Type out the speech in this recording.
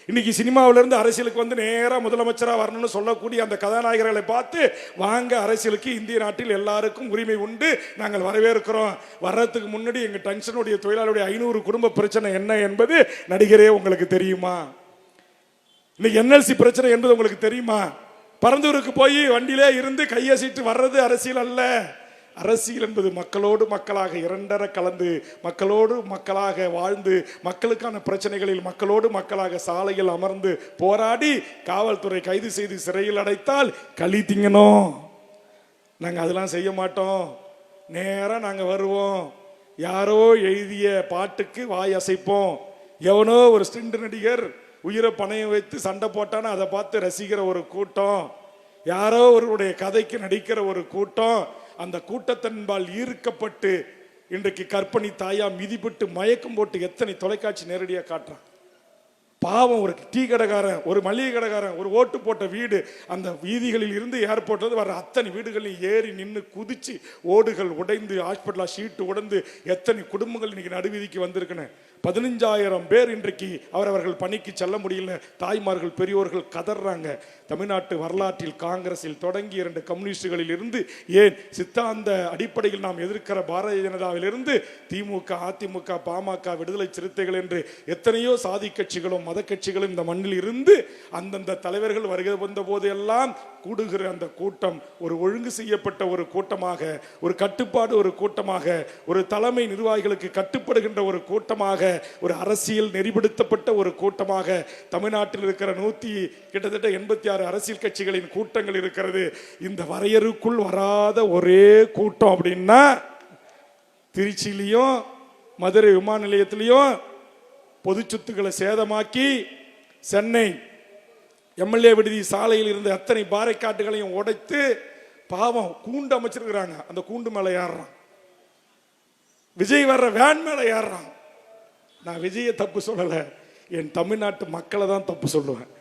இன்னைக்கு சினிமாவிலிருந்து அரசியலுக்கு வந்து நேராக முதலமைச்சராக வரணும்னு சொல்லக்கூடிய அந்த கதாநாயகர்களை பார்த்து வாங்க அரசியலுக்கு இந்திய நாட்டில் எல்லாருக்கும் உரிமை உண்டு, நாங்கள் வரவேற்கிறோம். வர்றதுக்கு முன்னாடி எங்கள் டென்ஷனுடைய தொழிலாளருடைய 500 குடும்ப பிரச்சனை என்ன என்பது நடிகரே உங்களுக்கு தெரியுமா? இன்னைக்கு NLC பிரச்சனை என்பது உங்களுக்கு தெரியுமா? பரந்தூருக்கு போய் வண்டியிலே இருந்து கையசிட்டு வர்றது அரசியல் அல்ல. அரசியல் என்பது மக்களோடு மக்களாக இரண்டரை கலந்து மக்களோடு மக்களாக வாழ்ந்து மக்களுக்கான பிரச்சனைகளில் மக்களோடு மக்களாக சாலையில் அமர்ந்து போராடி காவல்துறை கைது செய்து சிறையில் அடைத்தால் களி திங்கணும். நாங்கள் அதெல்லாம் செய்ய மாட்டோம். நேராக நாங்கள் வருவோம். யாரோ எழுதிய பாட்டுக்கு வாய் அசைப்போம். எவனோ ஒரு ஸ்டிண்ட் நடிகர் உயிரை பணையம் வைத்து சண்டை போட்டான்னு அதை பார்த்து ரசிக்கிற ஒரு கூட்டம், யாரோ ஒருவருடைய கதைக்கு நடிக்கிற ஒரு கூட்டம், அந்த கூட்டத்தின்பால் ஈர்க்கப்பட்டு இன்றைக்கு கற்பனை தாயா மிதிப்பட்டு மயக்கம் போட்டு எத்தனை தொலைக்காட்சி நேரடியாக காட்டுறான். பாவம், ஒரு டீ கடைக்காரன், ஒரு மளிகை கடைக்காரன், ஒரு ஓட்டு போட்ட வீடு, அந்த வீதிகளில் இருந்து ஏர்போர்ட்ல வர அத்தனை வீடுகளில் ஏறி நின்று குதிச்சு ஓடுகள் உடைந்து ஹாஸ்பிட்டலா ஷீட்டு உடைந்து எத்தனை குடும்பங்கள் இன்னைக்கு நடுவீதிக்கு வந்திருக்குன்னு. 15,000 பேர் இன்றைக்கு அவரவர்கள் பணிக்கு செல்ல முடியல. தாய்மார்கள் பெரியோர்கள் கதறாங்க. தமிழ்நாட்டு வரலாற்றில் காங்கிரஸில் தொடங்கி 2 கம்யூனிஸ்டுகளில் இருந்து ஏன் சித்தாந்த அடிப்படையில் நாம் எதிர்க்கிற பாரதிய ஜனதாவிலிருந்து திமுக, அதிமுக, பாமக, விடுதலை சிறுத்தைகள் என்று எத்தனையோ சாதி கட்சிகளும் மத கட்சிகளும் இந்த மண்ணில் இருந்து அந்தந்த தலைவர்கள் வருகை வந்த போது எல்லாம் கூடுகிற அந்த கூட்டம் ஒரு ஒழுங்கு செய்யப்பட்ட ஒரு கூட்டமாக, ஒரு கட்டுப்பாடு ஒரு கூட்டமாக, ஒரு தலைமை நிர்வாகிகளுக்கு கட்டுப்படுகின்ற ஒரு கூட்டமாக, ஒரு அரசியல் நெறிப்படுத்தப்பட்ட ஒரு கூட்டமாக தமிழ்நாட்டில் இருக்கிற கிட்டத்தட்ட 86 அரசியல் கட்சிகளின் கூட்டங்கள் இருக்கிறது. இந்த வரையறுக்குள் வராத ஒரே கூட்டம் அப்படின்னா திருச்சியிலையும் மதுரை விமான நிலையத்திலையும் பொது சொத்துக்களை சேதமாக்கி சென்னை எம்எல்ஏ விடுதி சாலையில் இருந்த அத்தனை பாறைக்காட்டுகளையும் உடைத்து பாவம் கூண்டு அமைச்சிருக்கிறாங்க. அந்த கூண்டு மேல ஏறுறான். விஜய் வர்ற வேன் மேல ஏறுறான். நான் விஜயை தப்பு சொல்லல, என் தமிழ்நாட்டு மக்களை தான் தப்பு சொல்லுவேன்.